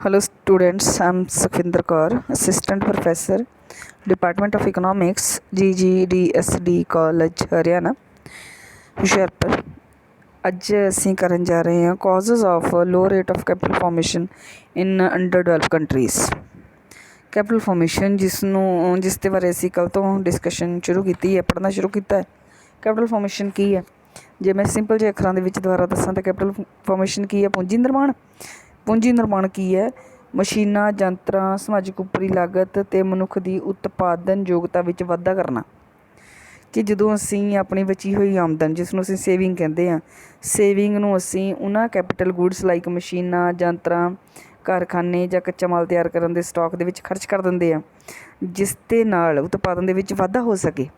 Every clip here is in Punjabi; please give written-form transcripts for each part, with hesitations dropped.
Hello students, I'm Sukhvinder Kaur, Assistant Professor, Department of Economics, GGDSD College, Haryana, Hoshiarpur. ਅੱਜ ਅਸੀਂ ਕਰਨ ਜਾ ਰਹੇ ਹਾਂ causes of low rate of capital formation in under develop countries. Capital formation ਜਿਸ ਦੇ ਬਾਰੇ ਅਸੀਂ ਕੱਲ੍ਹ ਤੋਂ ਡਿਸਕਸ਼ਨ ਸ਼ੁਰੂ ਕੀਤੀ ਹੈ, ਪੜ੍ਹਨਾ ਸ਼ੁਰੂ ਕੀਤਾ ਹੈ। ਕੈਪੀਟਲ ਫਾਰਮੇਸ਼ਨ ਕੀ ਹੈ? ਜੇ ਮੈਂ ਸਿੰਪਲ ਜਿਹੇ ਅੱਖਰਾਂ ਦੇ ਵਿੱਚ ਦੁਬਾਰਾ ਦੱਸਾਂ ਤਾਂ ਕੈਪੀਟਲ ਫਾਰਮੇਸ਼ਨ ਕੀ ਹੈ? ਪੂੰਜੀ ਨਿਰਮਾਣ ਕੀ ਹੈ? ਮਸ਼ੀਨਾਂ, ਯੰਤਰਾਂ, ਸਮਾਜਿਕ ਉਪਰੀ ਲਾਗਤ ਅਤੇ ਮਨੁੱਖ ਦੀ ਉਤਪਾਦਨ ਯੋਗਤਾ ਵਿੱਚ ਵਾਧਾ ਕਰਨਾ। ਕਿ ਜਦੋਂ ਅਸੀਂ ਆਪਣੀ ਬਚੀ ਹੋਈ ਆਮਦਨ, ਜਿਸ ਨੂੰ ਅਸੀਂ ਸੇਵਿੰਗ ਕਹਿੰਦੇ ਹਾਂ, ਸੇਵਿੰਗ ਨੂੰ ਅਸੀਂ ਉਹਨਾਂ ਕੈਪੀਟਲ ਗੁੱਡਸ ਲਾਈਕ ਮਸ਼ੀਨਾਂ, ਯੰਤਰਾਂ, ਕਾਰਖਾਨੇ ਜਾਂ ਕੱਚਾ ਮਾਲ ਤਿਆਰ ਕਰਨ ਦੇ ਸਟਾਕ ਦੇ ਵਿੱਚ ਖਰਚ ਕਰ ਦਿੰਦੇ ਹਾਂ, ਜਿਸ ਦੇ ਨਾਲ ਉਤਪਾਦਨ ਦੇ ਵਿੱਚ ਵਾਧਾ ਹੋ ਸਕੇ,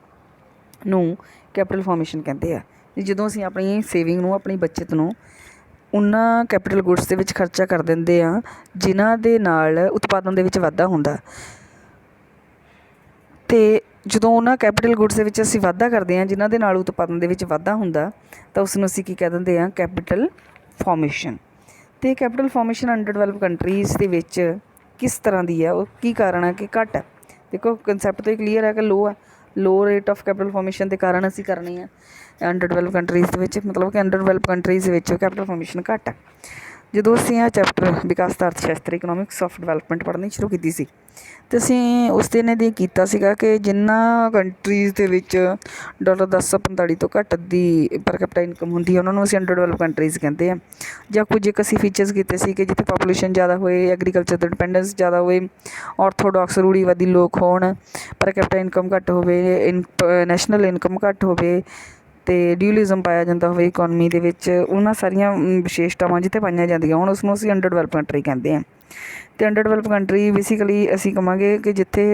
ਨੂੰ ਕੈਪੀਟਲ ਫਾਰਮੇਸ਼ਨ ਕਹਿੰਦੇ ਆ। ਜਦੋਂ ਅਸੀਂ ਆਪਣੀ ਸੇਵਿੰਗ ਨੂੰ, ਆਪਣੀ ਬੱਚਤ ਨੂੰ ਉਹਨਾਂ ਕੈਪੀਟਲ ਗੁੱਡਸ ਦੇ ਵਿੱਚ ਖਰਚਾ ਕਰ ਦਿੰਦੇ ਹਾਂ ਜਿਨ੍ਹਾਂ ਦੇ ਨਾਲ ਉਤਪਾਦਨ ਦੇ ਵਿੱਚ ਵਾਧਾ ਹੁੰਦਾ। ਅਤੇ ਜਦੋਂ ਉਹਨਾਂ ਕੈਪੀਟਲ ਗੁੱਡਸ ਦੇ ਵਿੱਚ ਅਸੀਂ ਵਾਧਾ ਕਰਦੇ ਹਾਂ ਜਿਨ੍ਹਾਂ ਦੇ ਨਾਲ ਉਤਪਾਦਨ ਦੇ ਵਿੱਚ ਵਾਧਾ ਹੁੰਦਾ, ਤਾਂ ਉਸ ਨੂੰ ਅਸੀਂ ਕੀ ਕਹਿ ਦਿੰਦੇ ਹਾਂ? Capital formation. ਅਤੇ capital formation under develop countries ਦੇ ਵਿੱਚ ਕਿਸ ਤਰ੍ਹਾਂ ਦੀ ਹੈ? ਉਹ ਕੀ ਕਾਰਨ ਹੈ ਕਿ ਘੱਟ ਹੈ? ਦੇਖੋ, ਕੰਸੈਪਟ ਤਾਂ ਕਲੀਅਰ ਹੈ ਕਿ ਲੋ ਰੇਟ ਆਫ ਕੈਪੀਟਲ ਫਾਰਮੇਸ਼ਨ ਦੇ ਕਾਰਨ ਅਸੀਂ ਕਰਨੀ ਹੈ ਅੰਡਰ ਡਿਵੈਲਪ ਕੰਟਰੀਜ਼ ਦੇ ਵਿੱਚ, ਮਤਲਬ ਕਿ ਅੰਡਰ ਡਿਵੈਲਪ ਕੰਟਰੀਜ਼ ਵਿੱਚ ਕੈਪੀਟਲ ਫਾਰਮੇਸ਼ਨ ਘੱਟ ਹੈ। ਜਦੋਂ ਅਸੀਂ ਇਹ ਚੈਪਟਰ ਵਿਕਾਸ ਦਾ ਅਰਥ ਸ਼ਾਸਤਰ, ਇਕਨੋਮਿਕਸ ਆਫ ਡਿਵੈਲਪਮੈਂਟ ਪੜ੍ਹਨੀ ਸ਼ੁਰੂ ਕੀਤੀ ਸੀ, ਅਤੇ ਅਸੀਂ ਉਸ ਦਿਨ ਇਹ ਕੀਤਾ ਸੀਗਾ ਕਿ ਜਿਨ੍ਹਾਂ ਕੰਟਰੀਜ਼ ਦੇ ਵਿੱਚ $10.45 ਤੋਂ ਘੱਟ ਦੀ ਪਰ ਕੈਪੀਟਾ ਇਨਕਮ ਹੁੰਦੀ ਹੈ, ਉਹਨਾਂ ਨੂੰ ਅਸੀਂ ਅੰਡਰ ਡਿਵੈਲਪ ਕੰਟਰੀਜ਼ ਕਹਿੰਦੇ ਹਾਂ। ਜਾਂ ਕੁਝ ਇੱਕ ਅਸੀਂ ਫੀਚਰਸ ਕੀਤੇ ਸੀ ਕਿ ਜਿੱਥੇ ਪਾਪੂਲੇਸ਼ਨ ਜ਼ਿਆਦਾ ਹੋਏ, ਐਗਰੀਕਲਚਰ ਦਾ ਡਿਪੈਂਡੈਂਸ ਜ਼ਿਆਦਾ ਹੋਏ, ਆਰਥੋਡਾਕਸ ਰੂੜੀਵਾਦੀ ਲੋਕ ਹੋਣ, ਪਰ ਕੈਪੀਟਾ ਇਨਕਮ ਘੱਟ ਹੋਵੇ, ਨੈਸ਼ਨਲ ਇਨਕਮ ਘੱਟ ਹੋਵੇ, ਅਤੇ ਡਿਊਲਿਜ਼ਮ ਪਾਇਆ ਜਾਂਦਾ ਹੋਵੇ ਇਕੋਨਮੀ ਦੇ ਵਿੱਚ, ਉਹਨਾਂ ਸਾਰੀਆਂ ਵਿਸ਼ੇਸ਼ਤਾਵਾਂ ਜਿੱਥੇ ਪਾਈਆਂ ਜਾਂਦੀਆਂ ਹੁਣ ਉਸ ਨੂੰ ਅਸੀਂ ਅੰਡਰ ਡਿਵੈਲਪ ਕੰਟਰੀ ਕਹਿੰਦੇ ਹਾਂ। ਅਤੇ ਅੰਡਰ ਡਿਵੈਲਪ ਕੰਟਰੀ ਬੇਸਿਕਲੀ ਅਸੀਂ ਕਹਾਂਗੇ ਕਿ ਜਿੱਥੇ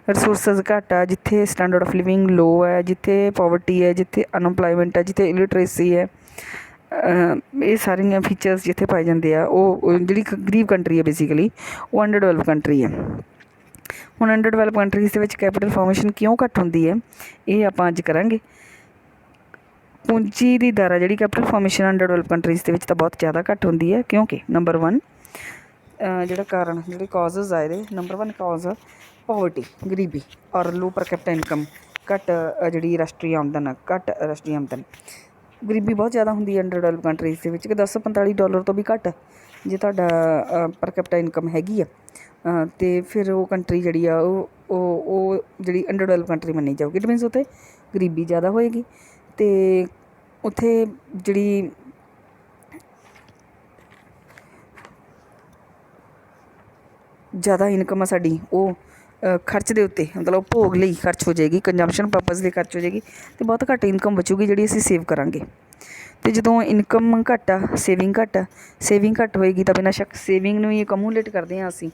ਰਿਸੋਰਸਿਸ ਘੱਟ ਆ, ਜਿੱਥੇ ਸਟੈਂਡਰਡ ਆਫ ਲਿਵਿੰਗ ਲੋ ਹੈ, ਜਿੱਥੇ ਪਾਵਰਟੀ ਹੈ, ਜਿੱਥੇ ਅਨਐਮਪਲੋਇਮੈਂਟ ਹੈ, ਜਿੱਥੇ ਇਲਿਟਰੇਸੀ ਹੈ, ਇਹ ਸਾਰੀਆਂ ਫੀਚਰਸ ਜਿੱਥੇ ਪਾਏ ਜਾਂਦੇ ਆ, ਉਹ ਜਿਹੜੀ ਗਰੀਬ ਕੰਟਰੀ ਹੈ ਬੇਸਿਕਲੀ, ਉਹ ਅੰਡਰ ਡਿਵੈਲਪ ਕੰਟਰੀ ਹੈ। ਹੁਣ ਅੰਡਰ ਡਿਵੈਲਪ ਕੰਟਰੀਜ਼ ਦੇ ਵਿੱਚ ਕੈਪੀਟਲ ਫਾਰਮੇਸ਼ਨ ਕਿਉਂ ਘੱਟ ਹੁੰਦੀ ਹੈ, ਇਹ ਆਪਾਂ ਅੱਜ ਕਰਾਂਗੇ। ਪੂੰਜੀ ਦੀ ਦਰ ਜਿਹੜੀ capital formation under develop countries ਦੇ ਵਿੱਚ ਤਾਂ ਬਹੁਤ ਜ਼ਿਆਦਾ ਘੱਟ ਹੁੰਦੀ ਹੈ, ਕਿਉਂਕਿ ਨੰਬਰ 1 ਜਿਹੜਾ ਕਾਰਨ, ਜਿਹੜੇ ਕਾਜ਼ਸ ਆ ਇਹਦੇ, ਨੰਬਰ 1 ਕਾਜ਼ ਪਾਵਰਟੀ, ਗਰੀਬੀ, ਔਰ ਲੋ ਪਰ ਕੈਪੀਟਾ ਇਨਕਮ, ਘੱਟ ਜਿਹੜੀ ਰਾਸ਼ਟਰੀ ਆਮਦਨ, ਗਰੀਬੀ ਬਹੁਤ ਜ਼ਿਆਦਾ ਹੁੰਦੀ ਹੈ ਅੰਡਰ ਡਿਵੈਲਪ ਕੰਟਰੀਜ਼ ਦੇ ਵਿੱਚ, ਕਿ $10-45 ਤੋਂ ਵੀ ਘੱਟ ਜੇ ਤੁਹਾਡਾ ਪਰ ਕੈਪੀਟਾ ਇਨਕਮ ਹੈਗੀ ਆ, ਅਤੇ ਫਿਰ ਉਹ ਕੰਟਰੀ ਜਿਹੜੀ ਆ ਉਹ ਜਿਹੜੀ ਅੰਡਰ ਡਿਵੈਲਪ ਕੰਟਰੀ ਮੰਨੀ ਜਾਊਗੀ। ਇਟ ਮੀਨਸ ਉੱਥੇ ਗਰੀਬੀ ਜ਼ਿਆਦਾ ਹੋਏਗੀ, ਅਤੇ ਉੱਥੇ ਜਿਹੜੀ ਜ਼ਿਆਦਾ ਇਨਕਮ ਆ ਸਾਡੀ, ਉਹ ਖਰਚ ਦੇ ਉੱਤੇ, ਮਤਲਬ ਭੋਗ ਲਈ ਖਰਚ ਹੋ ਜਾਏਗੀ, ਕੰਜੰਪਸ਼ਨ ਪਰਪਜ਼ ਲਈ ਖਰਚ ਹੋ ਜਾਏਗੀ, ਅਤੇ ਬਹੁਤ ਘੱਟ ਇਨਕਮ ਬਚੂਗੀ ਜਿਹੜੀ ਅਸੀਂ ਸੇਵ ਕਰਾਂਗੇ। ਅਤੇ ਜਦੋਂ ਇਨਕਮ ਘੱਟ ਆ, ਸੇਵਿੰਗ ਘੱਟ ਹੋਏਗੀ, ਤਾਂ ਬਿਨਾਂ ਸ਼ੱਕ ਸੇਵਿੰਗ ਨੂੰ ਹੀ ਅਕਮੂਲੇਟ ਕਰਦੇ ਹਾਂ ਅਸੀਂ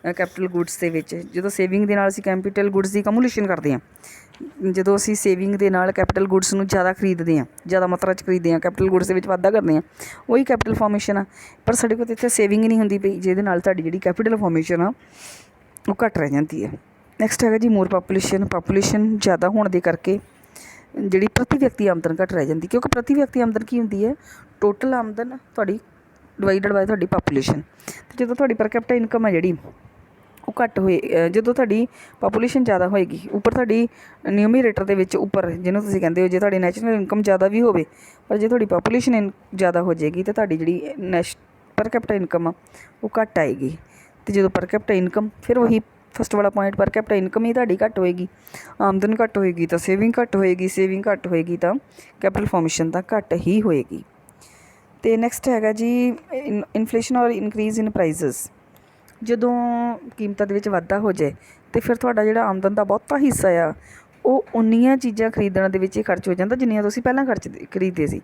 ਕੈਪੀਟਲ ਗੁੱਡਸ ਦੇ ਵਿੱਚ। ਜਦੋਂ ਸੇਵਿੰਗ ਦੇ ਨਾਲ ਅਸੀਂ ਕੈਪੀਟਲ ਗੁੱਡਸ ਦੀ ਅਕਮੂਲੇਸ਼ਨ ਕਰਦੇ ਹਾਂ, ਜਦੋਂ ਅਸੀਂ ਸੇਵਿੰਗ ਦੇ ਨਾਲ ਕੈਪੀਟਲ ਗੁੱਡਸ ਨੂੰ ਜ਼ਿਆਦਾ ਖਰੀਦਦੇ ਹਾਂ, ਜ਼ਿਆਦਾ ਮਾਤਰਾ 'ਚ ਖਰੀਦਦੇ ਹਾਂ, ਕੈਪੀਟਲ ਗੁੱਡਸ ਦੇ ਵਿੱਚ ਵਾਧਾ ਕਰਦੇ ਹਾਂ, ਉਹੀ ਕੈਪੀਟਲ ਫਾਰਮੇਸ਼ਨ ਆ। ਪਰ ਸਾਡੇ ਕੋਲ ਇੱਥੇ ਸੇਵਿੰਗ ਹੀ ਨਹੀਂ ਹੁੰਦੀ ਪਈ, ਜਿਹਦੇ ਨਾਲ ਤੁਹਾਡੀ ਜਿਹੜੀ ਕੈਪੀਟਲ ਫਾਰਮੇਸ਼ਨ ਆ ਉਹ ਘੱਟ ਰਹਿ ਜਾਂਦੀ ਹੈ। ਨੈਕਸਟ ਹੈਗਾ ਜੀ ਮੋਰ ਪਾਪੂਲੇਸ਼ਨ ਜ਼ਿਆਦਾ ਹੋਣ ਦੇ ਕਰਕੇ ਜਿਹੜੀ ਪ੍ਰਤੀ ਵਿਅਕਤੀ ਆਮਦਨ ਘੱਟ ਰਹਿ ਜਾਂਦੀ, ਕਿਉਂਕਿ ਪ੍ਰਤੀ ਵਿਅਕਤੀ ਆਮਦਨ ਕੀ ਹੁੰਦੀ ਹੈ? ਟੋਟਲ ਆਮਦਨ ਤੁਹਾਡੀ ਡਿਵਾਈਡਡ ਬਾਏ ਤੁਹਾਡੀ ਪਾਪੂਲੇਸ਼ਨ। ਅਤੇ ਜਦੋਂ ਤੁਹਾਡੀ ਪਰ ਕੈਪੀਟਾ ਇਨਕਮ ਹੈ ਜਿਹੜੀ ਉਹ ਘੱਟ ਹੋਏ, ਜਦੋਂ ਤੁਹਾਡੀ ਪਾਪੂਲੇਸ਼ਨ ਜ਼ਿਆਦਾ ਹੋਏਗੀ, ਉੱਪਰ ਤੁਹਾਡੀ ਨਿਊਮੀਰੇਟਰ ਦੇ ਵਿੱਚ ਉੱਪਰ, ਜਿਹਨੂੰ ਤੁਸੀਂ ਕਹਿੰਦੇ ਹੋ, ਜੇ ਤੁਹਾਡੀ ਨੈਸ਼ਨਲ ਇਨਕਮ ਜ਼ਿਆਦਾ ਵੀ ਹੋਵੇ, ਪਰ ਜੇ ਤੁਹਾਡੀ ਪਾਪੂਲੇਸ਼ਨ ਜ਼ਿਆਦਾ ਹੋ ਜਾਏਗੀ ਤਾਂ ਤੁਹਾਡੀ ਜਿਹੜੀ ਪਰ ਕੈਪੀਟਾ ਇਨਕਮ ਆ ਉਹ ਘੱਟ ਆਏਗੀ। ਅਤੇ ਜਦੋਂ ਪਰ ਕੈਪੀਟਾ ਇਨਕਮ, ਫਿਰ ਉਹੀ ਫਸਟ ਵਾਲਾ ਪੁਆਇੰਟ, ਪਰ ਕੈਪੀਟਾ ਇਨਕਮ ਹੀ ਤੁਹਾਡੀ ਘੱਟ ਹੋਏਗੀ, ਆਮਦਨ ਘੱਟ ਹੋਏਗੀ ਤਾਂ ਸੇਵਿੰਗ ਘੱਟ ਹੋਏਗੀ ਤਾਂ ਕੈਪੀਟਲ ਫਾਰਮੇਸ਼ਨ ਤਾਂ ਘੱਟ ਹੀ ਹੋਏਗੀ। ਅਤੇ ਨੈਕਸਟ ਹੈਗਾ ਜੀ ਇਨਫਲੇਸ਼ਨ ਔਰ ਇਨਕਰੀਜ਼ ਇਨ ਪ੍ਰਾਈਜ਼ਸ। ਜਦੋਂ ਕੀਮਤਾਂ ਦੇ ਵਿੱਚ ਵਾਧਾ ਹੋ ਜਾਏ ਅਤੇ ਫਿਰ ਤੁਹਾਡਾ ਜਿਹੜਾ ਆਮਦਨ ਦਾ ਬਹੁਤਾ ਹਿੱਸਾ ਆ ਉਹ ਉਨੀਆਂ ਚੀਜ਼ਾਂ ਖਰੀਦਣ ਦੇ ਵਿੱਚ ਹੀ ਖਰਚ ਹੋ ਜਾਂਦਾ ਜਿੰਨੀਆਂ ਤੁਸੀਂ ਪਹਿਲਾਂ ਖਰੀਦਦੇ ਸੀ।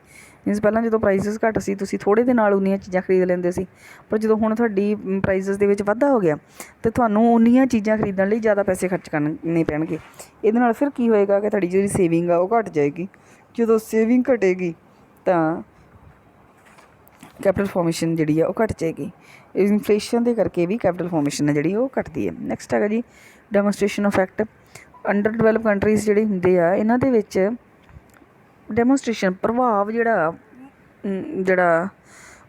ਮੀਨਸ ਪਹਿਲਾਂ ਜਦੋਂ ਪ੍ਰਾਈਸਿਸ ਘੱਟ ਸੀ, ਤੁਸੀਂ ਥੋੜ੍ਹੇ ਦੇ ਨਾਲ ਉਨੀਆਂ ਚੀਜ਼ਾਂ ਖਰੀਦ ਲੈਂਦੇ ਸੀ, ਪਰ ਜਦੋਂ ਹੁਣ ਤੁਹਾਡੀ ਪ੍ਰਾਈਸਿਸ ਦੇ ਵਿੱਚ ਵਾਧਾ ਹੋ ਗਿਆ ਅਤੇ ਤੁਹਾਨੂੰ ਉਨੀਆਂ ਚੀਜ਼ਾਂ ਖਰੀਦਣ ਲਈ ਜ਼ਿਆਦਾ ਪੈਸੇ ਖਰਚ ਕਰਨੇ ਪੈਣਗੇ। ਇਹਦੇ ਨਾਲ ਫਿਰ ਕੀ ਹੋਏਗਾ ਕਿ ਤੁਹਾਡੀ ਜਿਹੜੀ ਸੇਵਿੰਗ ਆ ਉਹ ਘੱਟ ਜਾਏਗੀ। ਜਦੋਂ ਸੇਵਿੰਗ ਘਟੇਗੀ ਤਾਂ ਕੈਪੀਟਲ ਫਾਰਮੇਸ਼ਨ ਜਿਹੜੀ ਆ ਉਹ ਘੱਟ ਜਾਏਗੀ। ਇਨਫਲੇਸ਼ਨ ਦੇ ਕਰਕੇ ਵੀ ਕੈਪੀਟਲ ਫਾਰਮੇਸ਼ਨ ਹੈ ਜਿਹੜੀ ਉਹ ਘੱਟਦੀ ਹੈ। ਨੈਕਸਟ ਹੈਗਾ ਜੀ demonstration of fact. Under develop countries ਜਿਹੜੇ ਹੁੰਦੇ ਆ, ਇਹਨਾਂ ਦੇ ਵਿੱਚ ਡੈਮੋਸਟ੍ਰੇਸ਼ਨ ਪ੍ਰਭਾਵ ਜਿਹੜਾ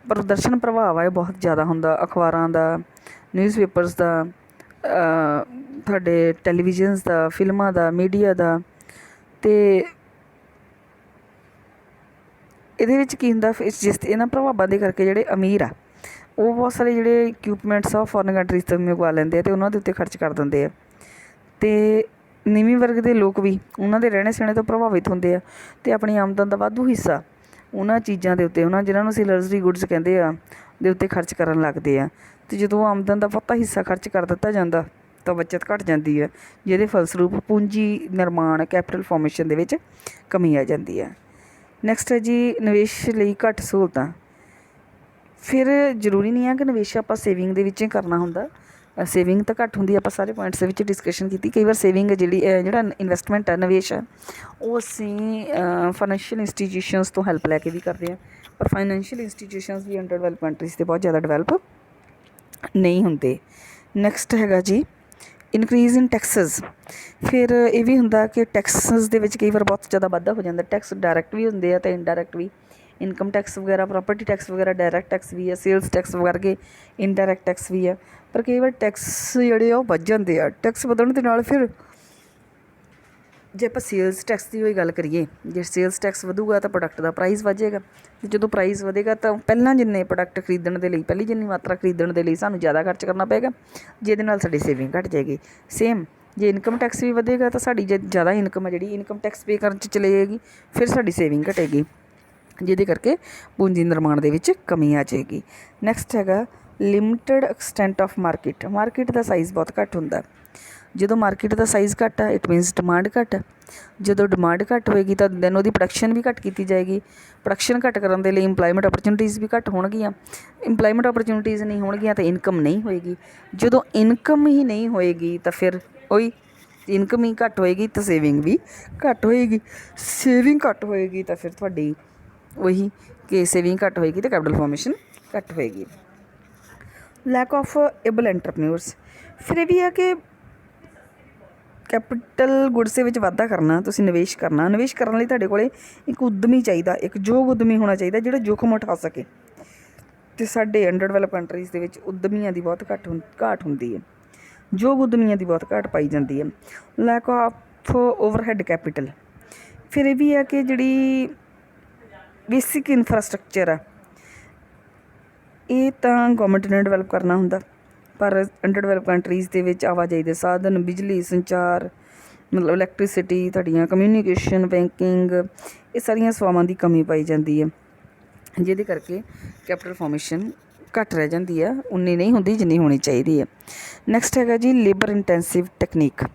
ਪ੍ਰਦਰਸ਼ਨ ਪ੍ਰਭਾਵ ਆ ਇਹ ਬਹੁਤ ਜ਼ਿਆਦਾ ਹੁੰਦਾ। ਅਖਬਾਰਾਂ ਦਾ, ਨਿਊਜ਼ਪੇਪਰਸ ਦਾ, ਤੁਹਾਡੇ ਟੈਲੀਵਿਜ਼ਨਸ ਦਾ, ਫਿਲਮਾਂ ਦਾ, ਮੀਡੀਆ ਦਾ। ਅਤੇ ਇਹਦੇ ਵਿੱਚ ਕੀ ਹੁੰਦਾ, ਜਿਸ ਇਹਨਾਂ ਪ੍ਰਭਾਵਾਂ ਦੇ ਕਰਕੇ ਜਿਹੜੇ ਅਮੀਰ ਆ ਉਹ ਬਹੁਤ ਸਾਰੇ ਜਿਹੜੇ ਇਕਵਿਪਮੈਂਟਸ ਆ ਉਹ ਫੋਰਨ ਕੰਟਰੀਜ਼ ਤੋਂ ਮੰਗਵਾ ਲੈਂਦੇ ਆ ਅਤੇ ਉਹਨਾਂ ਦੇ ਉੱਤੇ ਖਰਚ ਕਰ ਦਿੰਦੇ ਆ। ਅਤੇ ਨੀਵੇਂ ਵਰਗ ਦੇ ਲੋਕ ਵੀ ਉਹਨਾਂ ਦੇ ਰਹਿਣੇ ਸਹਿਣੇ ਤੋਂ ਪ੍ਰਭਾਵਿਤ ਹੁੰਦੇ ਆ ਅਤੇ ਆਪਣੀ ਆਮਦਨ ਦਾ ਵਾਧੂ ਹਿੱਸਾ ਉਹਨਾਂ ਚੀਜ਼ਾਂ ਦੇ ਉੱਤੇ, ਜਿਹਨਾਂ ਨੂੰ ਅਸੀਂ ਲਗਜ਼ਰੀ ਗੁੱਡਸ ਕਹਿੰਦੇ ਆ, ਦੇ ਉੱਤੇ ਖਰਚ ਕਰਨ ਲੱਗਦੇ ਆ। ਅਤੇ ਜਦੋਂ ਆਮਦਨ ਦਾ ਬਹੁਤਾ ਹਿੱਸਾ ਖਰਚ ਕਰ ਦਿੱਤਾ ਜਾਂਦਾ ਤਾਂ ਬੱਚਤ ਘੱਟ ਜਾਂਦੀ ਹੈ, ਜਿਹਦੇ ਫਲਸਰੂਪ ਪੂੰਜੀ ਨਿਰਮਾਣ, ਕੈਪੀਟਲ ਫਾਰਮੇਸ਼ਨ ਦੇ ਵਿੱਚ ਕਮੀ ਆ ਜਾਂਦੀ ਹੈ। ਨੈਕਸਟ ਹੈ ਜੀ ਨਿਵੇਸ਼ ਲਈ ਘੱਟ ਸਹੂਲਤਾਂ। ਫਿਰ ਜ਼ਰੂਰੀ ਨਹੀਂ ਹੈ ਕਿ ਨਿਵੇਸ਼ ਆਪਾਂ ਸੇਵਿੰਗ ਦੇ ਵਿੱਚ ਹੀ ਕਰਨਾ ਹੁੰਦਾ, ਸੇਵਿੰਗ ਤਾਂ ਘੱਟ ਹੁੰਦੀ, ਆਪਾਂ ਸਾਰੇ ਪੁਆਇੰਟਸ ਦੇ ਵਿੱਚ ਡਿਸਕਸ਼ਨ ਕੀਤੀ। ਕਈ ਵਾਰ ਸੇਵਿੰਗ ਜਿਹੜਾ ਇਨਵੈਸਟਮੈਂਟ ਹੈ, ਨਿਵੇਸ਼ ਹੈ, ਉਹ ਅਸੀਂ ਫਾਈਨੈਂਸ਼ੀਅਲ ਇੰਸਟੀਟਿਊਸ਼ਨਸ ਤੋਂ ਹੈਲਪ ਲੈ ਕੇ ਵੀ ਕਰਦੇ ਹਾਂ, ਪਰ ਫਾਈਨੈਂਸ਼ੀਅਲ ਇੰਸਟੀਟਿਊਸ਼ਨਸ ਵੀ ਅੰਡਰ ਡਿਵੈਲਪ ਕੰਟਰੀਜ਼ 'ਤੇ ਬਹੁਤ ਜ਼ਿਆਦਾ ਡਿਵੈਲਪ ਨਹੀਂ ਹੁੰਦੇ। ਨੈਕਸਟ ਹੈਗਾ ਜੀ ਇਨਕਰੀਜ਼ ਇਨ ਟੈਕਸਸ। ਫਿਰ ਇਹ ਵੀ ਹੁੰਦਾ ਕਿ ਟੈਕਸਸ ਦੇ ਵਿੱਚ ਕਈ ਵਾਰ ਬਹੁਤ ਜ਼ਿਆਦਾ ਵਾਧਾ ਹੋ ਜਾਂਦਾ। ਟੈਕਸ ਡਾਇਰੈਕਟ ਵੀ ਹੁੰਦੇ ਆ ਅਤੇ ਇਨਡਾਇਰੈਕਟ ਵੀ। ਇਨਕਮ ਟੈਕਸ ਵਗੈਰਾ, ਪ੍ਰੋਪਰਟੀ ਟੈਕਸ ਵਗੈਰਾ ਡਾਇਰੈਕਟ ਟੈਕਸ ਵੀ ਆ, ਸੇਲਸ ਟੈਕਸ ਵਰਗੇ ਇਨਡਾਇਰੈਕਟ ਟੈਕਸ ਵੀ ਆ। ਪਰ ਕਈ ਵਾਰ ਟੈਕਸ ਜਿਹੜੇ ਆ ਉਹ ਵੱਧ ਜਾਂਦੇ ਆ। ਟੈਕਸ ਵਧਣ ਦੇ ਨਾਲ ਫਿਰ ਜੇ ਆਪਾਂ ਸੇਲਸ ਟੈਕਸ ਦੀ ਹੋਈ ਗੱਲ ਕਰੀਏ, ਜੇ ਸੇਲਸ ਟੈਕਸ ਵਧੂਗਾ ਤਾਂ ਪ੍ਰੋਡਕਟ ਦਾ ਪ੍ਰਾਈਸ ਵਧੇਗਾ, ਅਤੇ ਜਦੋਂ ਪ੍ਰਾਈਸ ਵਧੇਗਾ ਤਾਂ ਪਹਿਲਾਂ ਜਿੰਨੇ ਪ੍ਰੋਡਕਟ ਖਰੀਦਣ ਦੇ ਲਈ, ਪਹਿਲੀ ਜਿੰਨੀ ਮਾਤਰਾ ਖਰੀਦਣ ਦੇ ਲਈ ਸਾਨੂੰ ਜ਼ਿਆਦਾ ਖਰਚ ਕਰਨਾ ਪਏਗਾ, ਜਿਹਦੇ ਨਾਲ ਸਾਡੀ ਸੇਵਿੰਗ ਘੱਟ ਜਾਏਗੀ। ਸੇਮ ਜੇ ਇਨਕਮ ਟੈਕਸ ਵੀ ਵਧੇਗਾ ਤਾਂ ਸਾਡੀ ਜੇ ਜ਼ਿਆਦਾ ਇਨਕਮ ਹੈ ਜਿਹੜੀ ਇਨਕਮ ਟੈਕਸ ਪੇ ਕਰਨ 'ਚ ਚਲੇ ਜਾਏਗੀ, ਫਿਰ ਸਾਡੀ ਸੇਵਿੰਗ ਘਟੇਗੀ, ਜਿਹਦੇ ਕਰਕੇ ਪੂੰਜੀ ਨਿਰਮਾਣ ਦੇ ਵਿੱਚ ਕਮੀ ਆ ਜਾਏਗੀ। ਨੈਕਸਟ ਹੈਗਾ limited extent of market. Market the size ਬਹੁਤ ਘੱਟ ਹੁੰਦਾ। ਜਦੋਂ ਮਾਰਕੀਟ ਦਾ ਸਾਈਜ਼ ਘੱਟ ਆ, ਇਟ ਮੀਨਸ ਡਿਮਾਂਡ ਘੱਟ ਆ। ਜਦੋਂ ਡਿਮਾਂਡ ਘੱਟ ਹੋਏਗੀ ਤਾਂ ਦੈਨ ਉਹਦੀ ਪ੍ਰੋਡਕਸ਼ਨ ਵੀ ਘੱਟ ਕੀਤੀ ਜਾਏਗੀ। ਪ੍ਰੋਡਕਸ਼ਨ ਘੱਟ ਕਰਨ ਦੇ ਲਈ ਇੰਪਲੋਇਮੈਂਟ ਓਪਰਚੁਨਿਟੀਜ਼ ਵੀ ਘੱਟ ਹੋਣਗੀਆਂ। ਇੰਪਲੋਇਮੈਂਟ ਓਪਰਚੁਨਿਟੀਜ਼ ਨਹੀਂ ਹੋਣਗੀਆਂ ਤਾਂ ਇਨਕਮ ਨਹੀਂ ਹੋਏਗੀ। ਜਦੋਂ ਇਨਕਮ ਹੀ ਨਹੀਂ ਹੋਏਗੀ ਤਾਂ ਫਿਰ ਉਹੀ ਇਨਕਮ ਹੀ ਘੱਟ ਹੋਏਗੀ ਤਾਂ ਸੇਵਿੰਗ ਵੀ ਘੱਟ ਹੋਏਗੀ। ਸੇਵਿੰਗ ਘੱਟ ਹੋਏਗੀ ਤਾਂ ਫਿਰ ਤੁਹਾਡੀ ਉਹੀ ਕਿ ਸੇਵਿੰਗ ਘੱਟ ਹੋਏਗੀ ਅਤੇ ਕੈਪੀਟਲ ਫਾਰਮੇਸ਼ਨ ਘੱਟ ਹੋਏਗੀ। Lack of able entrepreneurs. ਫਿਰ ਇਹ ਵੀ ਹੈ ਕਿ ਕੈਪੀਟਲ ਗੁੱਡਸ ਦੇ ਵਿੱਚ ਵਾਧਾ ਕਰਨਾ, ਤੁਸੀਂ ਨਿਵੇਸ਼ ਕਰਨਾ, ਨਿਵੇਸ਼ ਕਰਨ ਲਈ ਤੁਹਾਡੇ ਕੋਲ ਇੱਕ ਉੱਦਮੀ ਚਾਹੀਦਾ, ਇੱਕ ਯੋਗ ਉੱਦਮੀ ਹੋਣਾ ਚਾਹੀਦਾ ਜਿਹੜਾ ਜੋਖਮ ਉਠਾ ਸਕੇ। ਅਤੇ ਸਾਡੇ ਅੰਡਰ ਡਿਵੈਲਪ ਕੰਟਰੀਜ਼ ਦੇ ਵਿੱਚ ਉੱਦਮੀਆਂ ਦੀ ਬਹੁਤ ਘਾਟ ਹੁੰਦੀ ਹੈ, ਯੋਗ ਉੱਦਮੀਆਂ ਦੀ ਬਹੁਤ ਘਾਟ ਪਾਈ ਜਾਂਦੀ ਹੈ। Lack of overhead capital. ਫਿਰ ਇਹ ਵੀ ਹੈ ਕਿ ਜਿਹੜੀ ਬੇਸਿਕ ਇਨਫਰਾਸਟਰਕਚਰ ਆ ਇਹ ਤਾਂ ਗੌਰਮੈਂਟ ਨੇ ਡਿਵੈਲਪ ਕਰਨਾ ਹੁੰਦਾ, ਪਰ ਅੰਡਰ ਡਿਵੈਲਪ ਕੰਟਰੀਜ਼ ਦੇ ਵਿੱਚ ਆਵਾਜਾਈ ਦੇ ਸਾਧਨ, ਬਿਜਲੀ, ਸੰਚਾਰ, ਮਤਲਬ ਇਲੈਕਟ੍ਰੀਸਿਟੀ, ਤੁਹਾਡੀਆਂ ਕਮਿਊਨੀਕੇਸ਼ਨ, ਬੈਂਕਿੰਗ, ਇਹ ਸਾਰੀਆਂ ਸੇਵਾਵਾਂ ਦੀ ਕਮੀ ਪਾਈ ਜਾਂਦੀ ਹੈ, ਜਿਹਦੇ ਕਰਕੇ ਕੈਪੀਟਲ ਫਾਰਮੇਸ਼ਨ ਘੱਟ ਰਹਿ ਜਾਂਦੀ ਹੈ, ਉਨੀ ਨਹੀਂ ਹੁੰਦੀ ਜਿੰਨੀ ਹੋਣੀ ਚਾਹੀਦੀ ਹੈ। ਨੈਕਸਟ ਹੈਗਾ ਜੀ ਲੇਬਰ ਇੰਟੈਂਸਿਵ ਟੈਕਨੀਕ।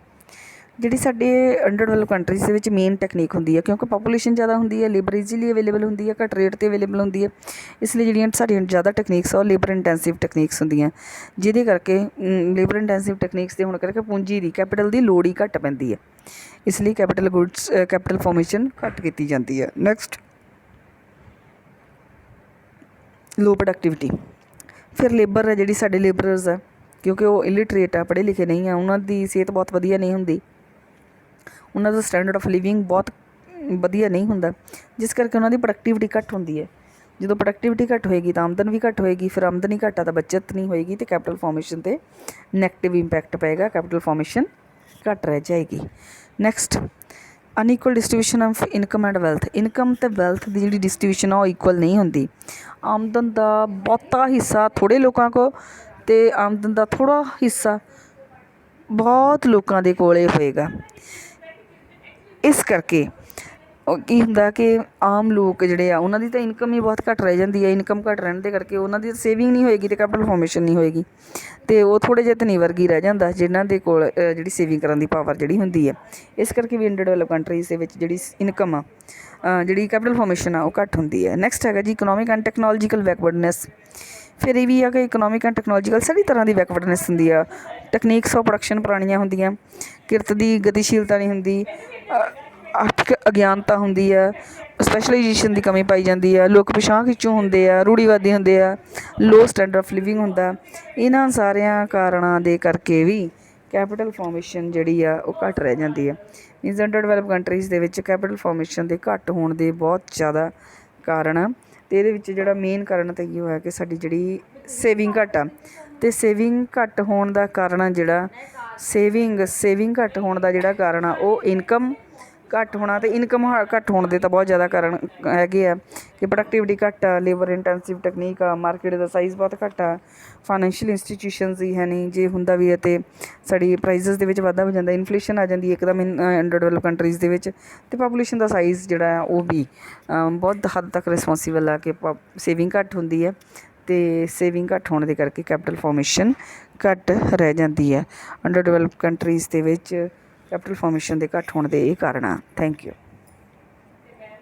ਜਿਹੜੀ ਸਾਡੇ ਅੰਡਰ ਡਿਵੈਲਪ ਕੰਟਰੀਜ਼ ਦੇ ਵਿੱਚ ਮੇਨ ਟੈਕਨੀਕ ਹੁੰਦੀ ਹੈ, ਕਿਉਂਕਿ ਪਾਪੂਲੇਸ਼ਨ ਜ਼ਿਆਦਾ ਹੁੰਦੀ ਹੈ, ਲੇਬਰ ਈਜ਼ੀਲੀ ਅਵੇਲੇਬਲ ਹੁੰਦੀ ਹੈ, ਘੱਟ ਰੇਟ 'ਤੇ ਅਵੇਲੇਬਲ ਹੁੰਦੀ ਹੈ, ਇਸ ਲਈ ਜਿਹੜੀਆਂ ਸਾਡੀਆਂ ਜ਼ਿਆਦਾ ਟੈਕਨੀਕਸ ਆ ਉਹ ਲੇਬਰ ਇੰਟੈਂਸਿਵ ਟੈਕਨੀਕਸ ਹੁੰਦੀਆਂ, ਜਿਹਦੇ ਕਰਕੇ ਲੇਬਰ ਇੰਟੈਂਸਿਵ ਟੈਕਨੀਕਸ ਦੇ ਹੋਣ ਕਰਕੇ ਪੂੰਜੀ ਦੀ, ਕੈਪੀਟਲ ਦੀ ਲੋੜ ਹੀ ਘੱਟ ਪੈਂਦੀ ਹੈ, ਇਸ ਲਈ ਕੈਪੀਟਲ ਫਾਰਮੇਸ਼ਨ ਘੱਟ ਕੀਤੀ ਜਾਂਦੀ ਹੈ। ਨੈਕਸਟ ਲੋ ਪ੍ਰੋਡਕਟਿਵਿਟੀ। ਫਿਰ ਲੇਬਰ ਹੈ ਜਿਹੜੀ ਸਾਡੇ ਲੇਬਰਰਸ ਆ, ਕਿਉਂਕਿ ਉਹ ਇਲਿਟਰੇਟ ਆ, ਪੜ੍ਹੇ ਲਿਖੇ ਨਹੀਂ ਆ, ਉਹਨਾਂ ਦੀ ਸਿਹਤ ਬਹੁਤ ਵਧੀਆ ਨਹੀਂ ਹੁੰਦੀ, ਉਹਨਾਂ ਦਾ ਸਟੈਂਡਰਡ ਆਫ ਲਿਵਿੰਗ ਬਹੁਤ ਵਧੀਆ ਨਹੀਂ ਹੁੰਦਾ, ਜਿਸ ਕਰਕੇ ਉਹਨਾਂ ਦੀ ਪ੍ਰੋਡਕਟਿਵਿਟੀ ਘੱਟ ਹੁੰਦੀ ਹੈ। ਜਦੋਂ ਪ੍ਰੋਡਕਟਿਵਿਟੀ ਘੱਟ ਹੋਏਗੀ ਤਾਂ ਆਮਦਨ ਵੀ ਘੱਟ ਹੋਏਗੀ, ਫਿਰ ਆਮਦਨੀ ਘੱਟ ਆ ਤਾਂ ਬੱਚਤ ਨਹੀਂ ਹੋਏਗੀ ਅਤੇ ਕੈਪੀਟਲ ਫਾਰਮੇਸ਼ਨ 'ਤੇ ਨੈਗੇਟਿਵ ਇੰਪੈਕਟ ਪਏਗਾ, ਕੈਪੀਟਲ ਫਾਰਮੇਸ਼ਨ ਘੱਟ ਰਹਿ ਜਾਏਗੀ। Next unequal distribution of income and wealth. Income ਅਤੇ ਵੈਲਥ ਦੀ ਜਿਹੜੀ ਡਿਸਟਰੀਬਿਊਸ਼ਨ ਆ ਉਹ ਇਕੁਅਲ ਨਹੀਂ ਹੁੰਦੀ। ਆਮਦਨ ਦਾ ਬਹੁਤਾ ਹਿੱਸਾ ਥੋੜ੍ਹੇ ਲੋਕਾਂ ਕੋਲ ਅਤੇ ਆਮਦਨ ਦਾ ਥੋੜ੍ਹਾ ਹਿੱਸਾ ਬਹੁਤ ਲੋਕਾਂ ਦੇ ਕੋਲ ਹੋਏਗਾ। ਇਸ ਕਰਕੇ ਉਹ ਕੀ ਹੁੰਦਾ ਕਿ ਆਮ ਲੋਕ ਜਿਹੜੇ ਆ ਉਹਨਾਂ ਦੀ ਤਾਂ ਇਨਕਮ ਹੀ ਬਹੁਤ ਘੱਟ ਰਹਿ ਜਾਂਦੀ ਹੈ। ਇਨਕਮ ਘੱਟ ਰਹਿਣ ਦੇ ਕਰਕੇ ਉਹਨਾਂ ਦੀ ਸੇਵਿੰਗ ਨਹੀਂ ਹੋਏਗੀ ਅਤੇ ਕੈਪੀਟਲ ਫਾਰਮੇਸ਼ਨ ਨਹੀਂ ਹੋਏਗੀ, ਅਤੇ ਉਹ ਥੋੜ੍ਹੇ ਜਿਹੇ ਧਨੀ ਵਰਗੀ ਰਹਿ ਜਾਂਦਾ ਜਿਨ੍ਹਾਂ ਦੇ ਕੋਲ ਜਿਹੜੀ ਸੇਵਿੰਗ ਕਰਨ ਦੀ ਪਾਵਰ ਜਿਹੜੀ ਹੁੰਦੀ ਹੈ। ਇਸ ਕਰਕੇ ਵੀ ਅੰਡਰ ਡਿਵੈਲਪ ਕੰਟਰੀਜ਼ ਦੇ ਵਿੱਚ ਜਿਹੜੀ ਇਨਕਮ ਆ, ਜਿਹੜੀ ਕੈਪੀਟਲ ਫਾਰਮੇਸ਼ਨ ਆ ਉਹ ਘੱਟ ਹੁੰਦੀ ਹੈ। ਨੈਕਸਟ ਹੈਗਾ ਜੀ ਇਕਨੋਮਿਕ ਐਂਡ ਟੈਕਨੋਲੋਜੀਕਲ ਬੈਕਵਰਡਨੈਸ। ਫਿਰ ਇਹ ਵੀ ਆ ਕਿ ਇਕਨੋਮਿਕ ਐਂਡ ਟੈਕਨੋਲੋਜੀਕਲ ਸਾਰੀ ਤਰ੍ਹਾਂ ਦੀ ਬੈਕਵਰਡਨੈਸ ਹੁੰਦੀ ਆ। ਟੈਕਨੀਕਸ ਆਫ ਪ੍ਰੋਡਕਸ਼ਨ ਪੁਰਾਣੀਆਂ ਹੁੰਦੀਆਂ, ਕਿਰਤ ਦੀ ਗਤੀਸ਼ੀਲਤਾ ਨਹੀਂ ਹੁੰਦੀ, ਆਰਥਿਕ ਅਗਿਆਨਤਾ ਹੁੰਦੀ ਆ, ਸਪੈਸ਼ਲਾਈਜੇਸ਼ਨ ਦੀ ਕਮੀ ਪਾਈ ਜਾਂਦੀ ਆ, ਲੋਕ ਪਿਛਾਂਹ ਖਿੱਚੂ ਹੁੰਦੇ ਆ, ਰੂੜੀਵਾਦੀ ਹੁੰਦੇ ਆ, ਲੋ ਸਟੈਂਡਰਡ ਆਫ ਲਿਵਿੰਗ ਹੁੰਦਾ। ਇਹਨਾਂ ਸਾਰਿਆਂ ਕਾਰਨਾਂ ਦੇ ਕਰਕੇ ਵੀ ਕੈਪੀਟਲ ਫਾਰਮੇਸ਼ਨ ਜਿਹੜੀ ਆ ਉਹ ਘੱਟ ਰਹਿ ਜਾਂਦੀ ਹੈ। ਮੀਨਜ਼ ਅੰਡਰ ਡਿਵੈਲਪ ਕੰਟਰੀਜ਼ ਦੇ ਵਿੱਚ ਕੈਪੀਟਲ ਫਾਰਮੇਸ਼ਨ ਦੇ ਘੱਟ ਹੋਣ ਦੇ ਬਹੁਤ ਜ਼ਿਆਦਾ ਕਾਰਨ ਆ, ਅਤੇ ਇਹਦੇ ਵਿੱਚ ਜਿਹੜਾ ਮੇਨ ਕਾਰਨ ਤਾਂ ਇਹ ਹੋਇਆ ਕਿ ਸਾਡੀ ਜਿਹੜੀ ਸੇਵਿੰਗ ਘੱਟ ਆ, ਅਤੇ ਸੇਵਿੰਗ ਘੱਟ ਹੋਣ ਦਾ ਕਾਰਨ ਜਿਹੜਾ ਸੇਵਿੰਗ ਘੱਟ ਹੋਣ ਦਾ ਜਿਹੜਾ ਕਾਰਨ ਆ ਉਹ ਇਨਕਮ ਘੱਟ ਹੋਣਾ, ਅਤੇ ਇਨਕਮ ਘੱਟ ਹੋਣ ਦੇ ਤਾਂ ਬਹੁਤ ਜ਼ਿਆਦਾ ਕਾਰਨ ਹੈਗੇ ਆ ਕਿ ਪ੍ਰੋਡਕਟਿਵਿਟੀ ਘੱਟ ਆ, ਲੇਬਰ ਇੰਟੈਂਸਿਵ ਟੈਕਨੀਕ ਆ, ਮਾਰਕੀਟ ਦਾ ਸਾਈਜ਼ ਬਹੁਤ ਘੱਟ ਆ, ਫਾਈਨੈਂਸ਼ੀਅਲ ਇੰਸਟੀਟਿਊਸ਼ਨਸ ਹੀ ਹੈ ਨਹੀਂ, ਜੇ ਹੁੰਦਾ ਵੀ ਹੈ ਅਤੇ ਸਾਡੀ ਪ੍ਰਾਈਸਿਸ ਦੇ ਵਿੱਚ ਵਾਧਾ ਹੋ ਜਾਂਦਾ, ਇਨਫਲੇਸ਼ਨ ਆ ਜਾਂਦੀ ਇੱਕਦਮ ਅੰਡਰ ਡਿਵੈਲਪ ਕੰਟਰੀਜ਼ ਦੇ ਵਿੱਚ, ਅਤੇ ਪਾਪੂਲੇਸ਼ਨ ਦਾ ਸਾਈਜ਼ ਜਿਹੜਾ ਆ ਉਹ ਵੀ ਬਹੁਤ ਹੱਦ ਤੱਕ ਰਿਸਪੋਂਸੀਬਲ ਆ ਕਿ ਸੇਵਿੰਗ ਘੱਟ ਹੁੰਦੀ ਹੈ, ਅਤੇ ਸੇਵਿੰਗ ਘੱਟ ਹੋਣ ਦੇ ਕਰਕੇ ਕੈਪੀਟਲ ਫਾਰਮੇਸ਼ਨ ਘੱਟ ਰਹਿ ਜਾਂਦੀ ਹੈ। ਅੰਡਰ ਡਿਵੈਲਪ ਕੰਟਰੀਜ਼ ਦੇ ਵਿੱਚ ਕੈਪੀਟਲ ਫਾਰਮੇਸ਼ਨ ਦੇ ਘੱਟ ਹੋਣ ਦੇ ਇਹ ਕਾਰਨ ਆ। Thank you.